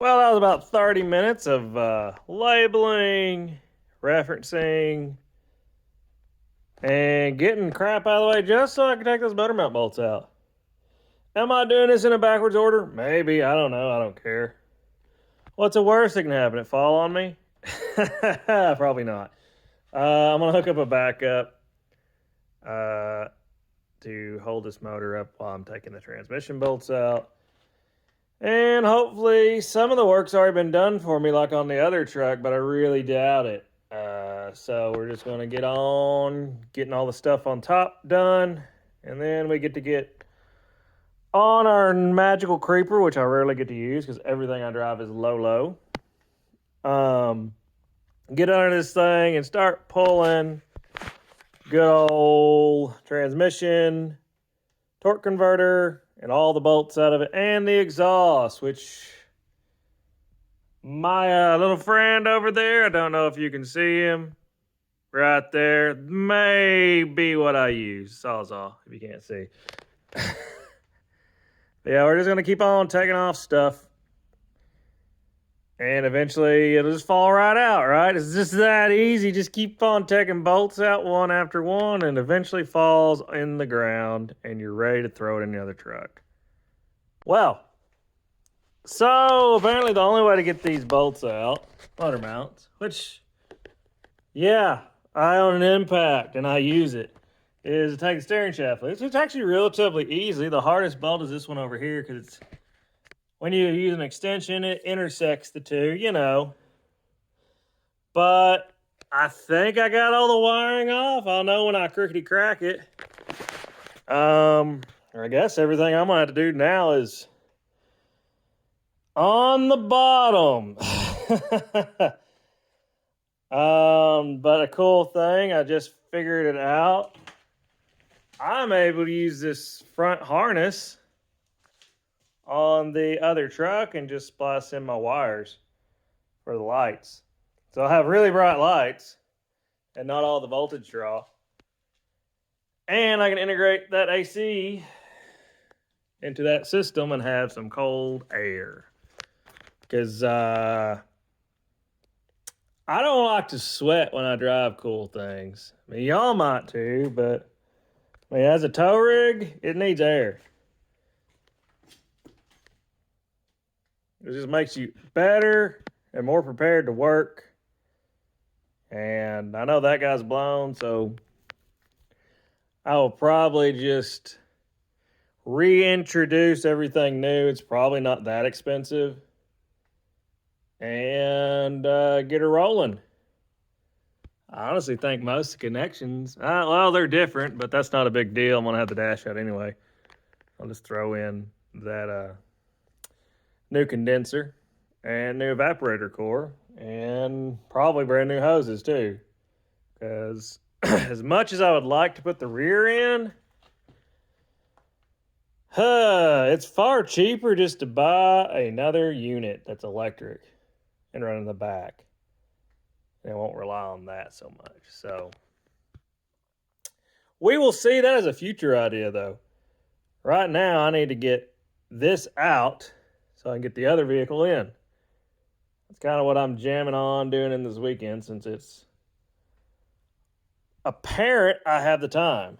Well, that was about 30 minutes of labeling, referencing, and getting crap out of the way just so I can take those buttermilk bolts out. Am I doing this in a backwards order? Maybe. I don't know. I don't care. What's the worst that can happen? It fall on me? Probably not. I'm going to hook up a backup uh, to hold this motor up while I'm taking the transmission bolts out. And hopefully some of the work's already been done for me like on the other truck, but I really doubt it. So we're just going to get on getting all the stuff on top done. And then we get to get on our magical creeper, which I rarely get to use because everything I drive is low. Get under this thing and start pulling good old transmission, torque converter, and all the bolts out of it, and the exhaust, which my little friend over there, I don't know if you can see him right there, may be what I use. Sawzall, if you can't see. Yeah, we're just going to keep on taking off stuff. And eventually it'll just fall right out, right? It's just that easy. Just keep on taking bolts out one after one, and eventually falls in the ground, and you're ready to throw it in the other truck. Well, so apparently the only way to get these bolts out, motor mounts, which, yeah, I own an Impact and I use it, is to take the steering shaft loose. It's actually relatively easy. The hardest bolt is this one over here because it's, when you use an extension, it intersects the two. But I think I got all the wiring off. I'll know when I crickety crack it. I guess everything I'm gonna have to do now is on the bottom. But a cool thing, I just figured it out. I'm able to use this front harness on the other truck and just splice in my wires for the lights. So I have really bright lights and not all the voltage draw. And I can integrate that AC into that system and have some cold air. Because I don't like to sweat when I drive cool things. I mean, y'all might too, but I mean, as a tow rig, it needs air. It just makes you better and more prepared to work. And I know that guy's blown, so I will probably just reintroduce everything new. It's probably not that expensive. And get her rolling. I honestly think most of the connections, well, they're different, but that's not a big deal. I'm going to have the dash out anyway. I'll just throw in that new condenser and new evaporator core and probably brand new hoses too. Because as much as I would like to put the rear in, it's far cheaper just to buy another unit that's electric and run in the back. And I won't rely on that so much. So we will see. That as a future idea though. Right now I need to get this out so I can get the other vehicle in. That's kind of what I'm jamming on doing in this weekend since it's apparent I have the time.